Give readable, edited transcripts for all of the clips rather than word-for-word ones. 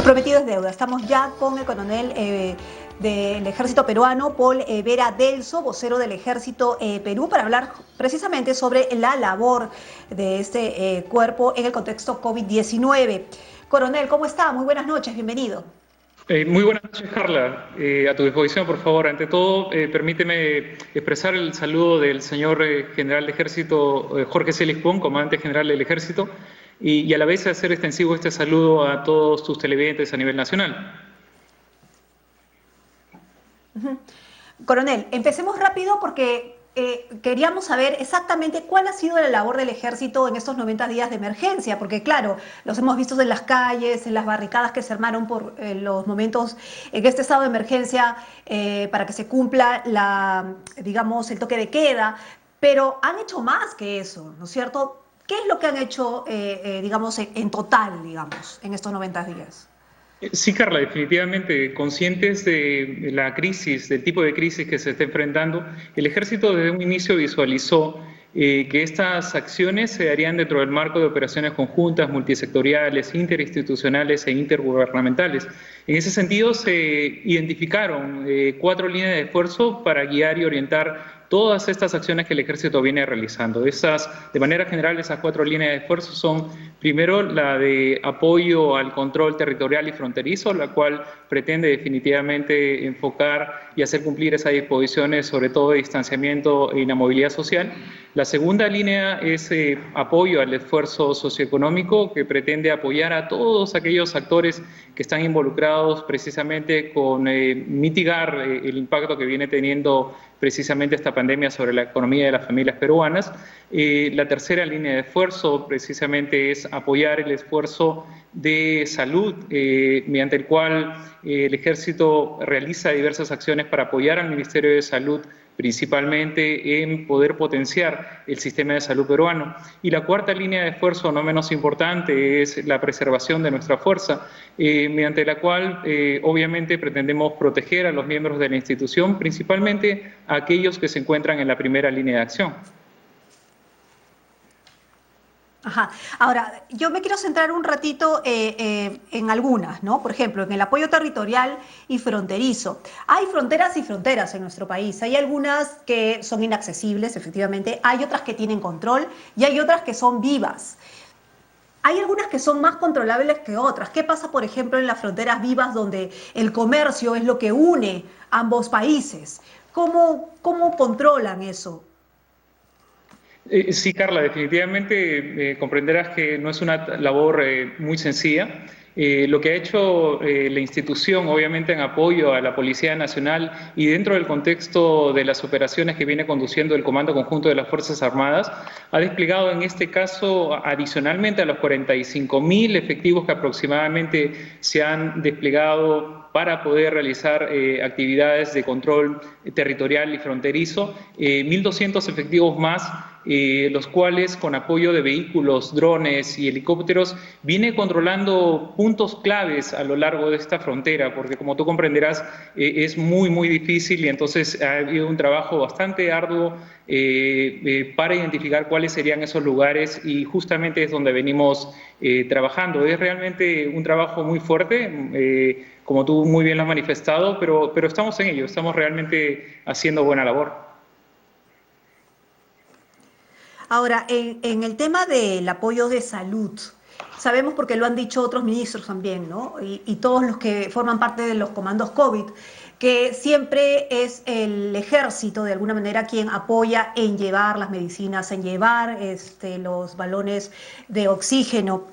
Prometido es deuda. Estamos ya con el coronel del ejército peruano, Paul Vera Delso, vocero del ejército Perú, para hablar precisamente sobre la labor de este cuerpo en el contexto COVID-19. Coronel, ¿cómo está? Muy buenas noches, bienvenido. Muy buenas noches, Carla. A tu disposición, por favor. Ante todo, permíteme expresar el saludo del señor general de ejército Jorge Celis Pons, comandante general del ejército, y a la vez hacer extensivo este saludo a todos tus televidentes a nivel nacional. Coronel, empecemos rápido porque queríamos saber exactamente cuál ha sido la labor del ejército en estos 90 días de emergencia, porque claro, los hemos visto en las calles, en las barricadas que se armaron por los momentos en este estado de emergencia para que se cumpla digamos, el toque de queda, pero han hecho más que eso, ¿no es cierto? ¿Qué es lo que han hecho, digamos, en total, digamos, en estos 90 días? Sí, Carla, definitivamente conscientes de la crisis, del tipo de crisis que se está enfrentando, el ejército desde un inicio visualizó que estas acciones se harían dentro del marco de operaciones conjuntas, multisectoriales, interinstitucionales e intergubernamentales. En ese sentido, se identificaron 4 líneas de esfuerzo para guiar y orientar todas estas acciones que el ejército viene realizando. De manera general, esas 4 líneas de esfuerzo son, primero, la de apoyo al control territorial y fronterizo, la cual pretende definitivamente enfocar y hacer cumplir esas disposiciones, sobre todo de distanciamiento e inamovilidad social. La segunda línea es apoyo al esfuerzo socioeconómico, que pretende apoyar a todos aquellos actores que están involucrados precisamente con mitigar el impacto que viene teniendo precisamente esta pandemia sobre la economía de las familias peruanas. La tercera línea de esfuerzo precisamente es apoyar el esfuerzo de salud, mediante el cual el ejército realiza diversas acciones para apoyar al Ministerio de Salud, principalmente en poder potenciar el sistema de salud peruano. Y la cuarta línea de esfuerzo, no menos importante, es la preservación de nuestra fuerza, mediante la cual obviamente pretendemos proteger a los miembros de la institución, principalmente a aquellos que se encuentran en la primera línea de acción. Ajá. Ahora, yo me quiero centrar un ratito en algunas, ¿no? Por ejemplo, en el apoyo territorial y fronterizo. Hay fronteras y fronteras en nuestro país. Hay algunas que son inaccesibles, efectivamente. Hay otras que tienen control y hay otras que son vivas. Hay algunas que son más controlables que otras. ¿Qué pasa, por ejemplo, en las fronteras vivas donde el comercio es lo que une ambos países? ¿Cómo controlan eso? Sí, Carla, definitivamente comprenderás que no es una labor muy sencilla. Lo que ha hecho la institución, obviamente en apoyo a la Policía Nacional y dentro del contexto de las operaciones que viene conduciendo el Comando Conjunto de las Fuerzas Armadas, ha desplegado en este caso, adicionalmente a los 45.000 efectivos que aproximadamente se han desplegado para poder realizar actividades de control territorial y fronterizo, 1.200 efectivos más, los cuales con apoyo de vehículos, drones y helicópteros viene controlando puntos claves a lo largo de esta frontera, porque como tú comprenderás es muy difícil y entonces ha habido un trabajo bastante arduo para identificar cuáles serían esos lugares y justamente es donde venimos trabajando. Es realmente un trabajo muy fuerte, como tú muy bien lo has manifestado, pero estamos en ello, estamos realmente haciendo buena labor. Ahora, en el tema del apoyo de salud, sabemos porque lo han dicho otros ministros también, ¿no? Y todos los que forman parte de los comandos COVID, que siempre es el ejército de alguna manera quien apoya en llevar las medicinas, en llevar los balones de oxígeno.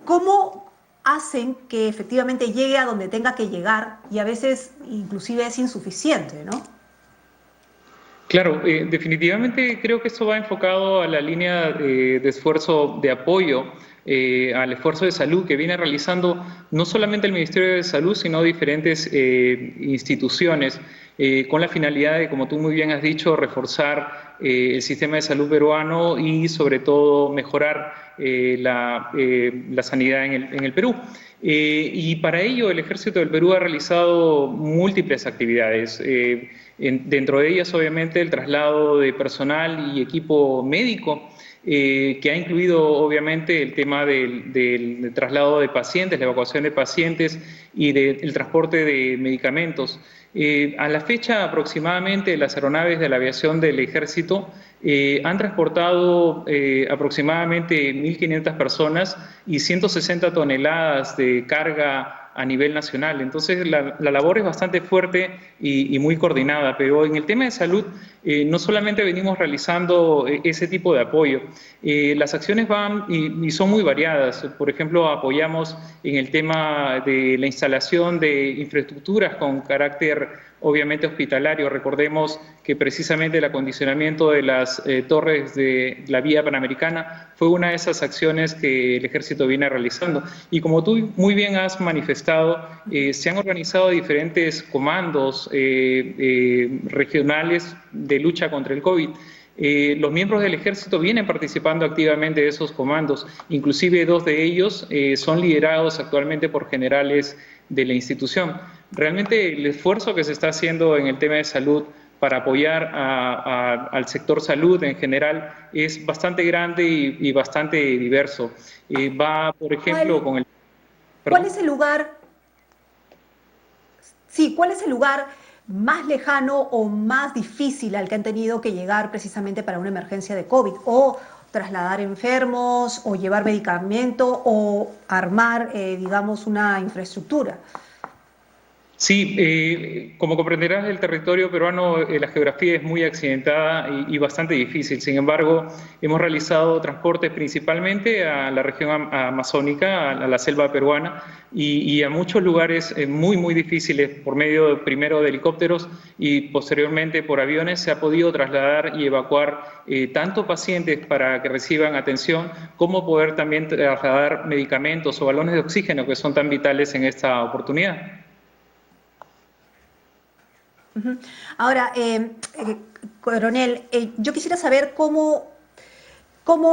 ¿Cómo hacen que efectivamente llegue a donde tenga que llegar y a veces inclusive es insuficiente, ¿no? Claro, definitivamente creo que esto va enfocado a la línea de esfuerzo de apoyo al esfuerzo de salud que viene realizando no solamente el Ministerio de Salud, sino diferentes instituciones con la finalidad de, como tú muy bien has dicho, reforzar el sistema de salud peruano y sobre todo mejorar la sanidad en el Perú. Y para ello el Ejército del Perú ha realizado múltiples actividades. Dentro de ellas, obviamente, el traslado de personal y equipo médico que ha incluido obviamente el tema del traslado de pacientes, la evacuación de pacientes y del transporte de medicamentos. A la fecha aproximadamente las aeronaves de la aviación del Ejército han transportado aproximadamente 1.500 personas y 160 toneladas de carga a nivel nacional. Entonces la labor es bastante fuerte y muy coordinada, pero en el tema de salud no solamente venimos realizando ese tipo de apoyo, las acciones van y son muy variadas. Por ejemplo, apoyamos en el tema de la instalación de infraestructuras con carácter obviamente hospitalario. Recordemos que precisamente el acondicionamiento de las torres de la vía panamericana fue una de esas acciones que el Ejército viene realizando. Y como tú muy bien has manifestado, se han organizado diferentes comandos regionales de lucha contra el COVID. Los miembros del Ejército vienen participando activamente de esos comandos, inclusive 2 de ellos son liderados actualmente por generales de la institución. Realmente el esfuerzo que se está haciendo en el tema de salud para apoyar al sector salud en general es bastante grande y bastante diverso. Va, por ejemplo, ¿Cuál, con el... cuál ¿Perdón? es el lugar, sí, cuál es el lugar más lejano o más difícil al que han tenido que llegar precisamente para una emergencia de COVID? O trasladar enfermos, o llevar medicamento, o armar, digamos, una infraestructura. Sí, como comprenderás, el territorio peruano, la geografía es muy accidentada y bastante difícil. Sin embargo, hemos realizado transportes principalmente a la región amazónica, a la selva peruana y a muchos lugares muy difíciles por medio primero de helicópteros y posteriormente por aviones se ha podido trasladar y evacuar tanto pacientes para que reciban atención como poder también trasladar medicamentos o balones de oxígeno que son tan vitales en esta oportunidad. Ujú. Ahora, coronel, yo quisiera saber cómo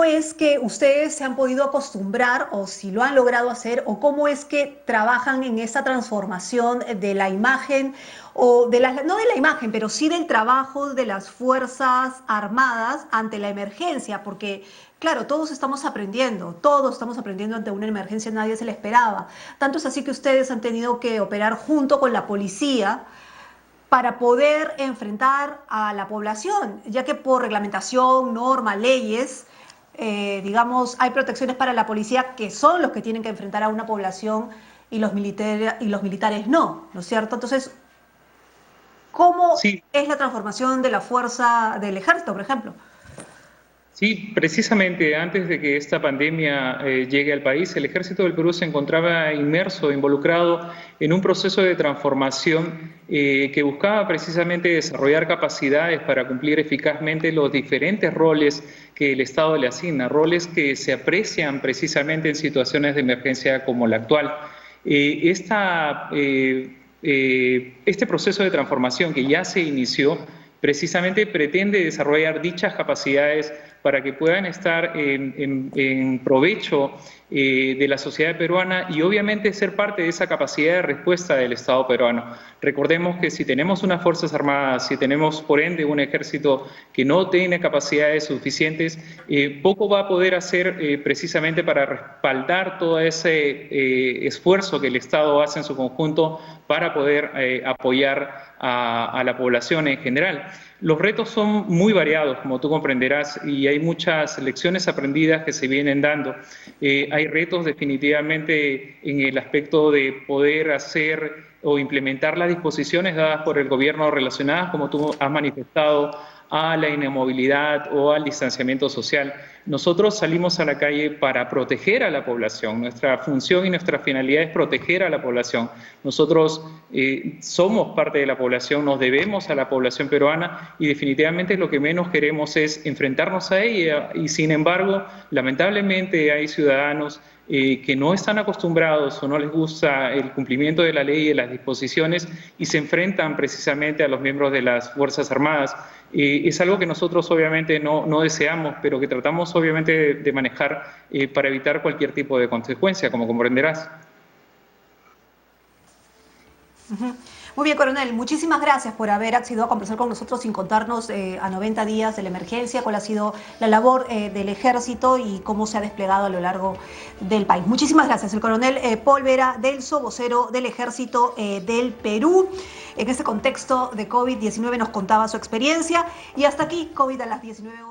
es que ustedes se han podido acostumbrar, o si lo han logrado hacer, o cómo es que trabajan en esa transformación de la imagen, o de no de la imagen, pero sí del trabajo de las Fuerzas Armadas ante la emergencia, porque claro, todos estamos aprendiendo ante una emergencia, nadie se la esperaba. Tanto es así que ustedes han tenido que operar junto con la policía para poder enfrentar a la población, ya que por reglamentación, norma, leyes, digamos, hay protecciones para la policía que son los que tienen que enfrentar a una población y los militares ¿no es cierto? Entonces, ¿cómo Sí, es la transformación de la fuerza del ejército, por ejemplo? sí, precisamente antes de que esta pandemia llegue al país, el Ejército del Perú se encontraba inmerso, involucrado en un proceso de transformación que buscaba precisamente desarrollar capacidades para cumplir eficazmente los diferentes roles que el Estado le asigna, roles que se aprecian precisamente en situaciones de emergencia como la actual. Este proceso de transformación que ya se inició precisamente pretende desarrollar dichas capacidades para que puedan estar en provecho de la sociedad peruana y obviamente ser parte de esa capacidad de respuesta del Estado peruano. Recordemos que si tenemos unas Fuerzas Armadas, si tenemos por ende un ejército que no tiene capacidades suficientes, poco va a poder hacer precisamente para respaldar todo ese esfuerzo que el Estado hace en su conjunto para poder apoyar a la población en general. Los retos son muy variados, como tú comprenderás, y hay muchas lecciones aprendidas que se vienen dando. Hay retos definitivamente en el aspecto de poder hacer o implementar las disposiciones dadas por el gobierno relacionadas, como tú has manifestado, a la inamovilidad o al distanciamiento social. Nosotros salimos a la calle para proteger a la población. Nuestra función y nuestra finalidad es proteger a la población. Nosotros somos parte de la población, nos debemos a la población peruana y definitivamente lo que menos queremos es enfrentarnos a ella y sin embargo, lamentablemente hay ciudadanos que no están acostumbrados o no les gusta el cumplimiento de la ley y de las disposiciones y se enfrentan precisamente a los miembros de las Fuerzas Armadas. Es algo que nosotros obviamente no deseamos, pero que tratamos obviamente de manejar para evitar cualquier tipo de consecuencia, como comprenderás. Ujú. Muy bien, coronel, muchísimas gracias por haber accedido a conversar con nosotros sin contarnos a 90 días de la emergencia, cuál ha sido la labor del ejército y cómo se ha desplegado a lo largo del país. Muchísimas gracias. El coronel Paul Vera Delso, vocero del ejército del Perú. En este contexto de COVID-19 nos contaba su experiencia y hasta aquí COVID a las 19 horas.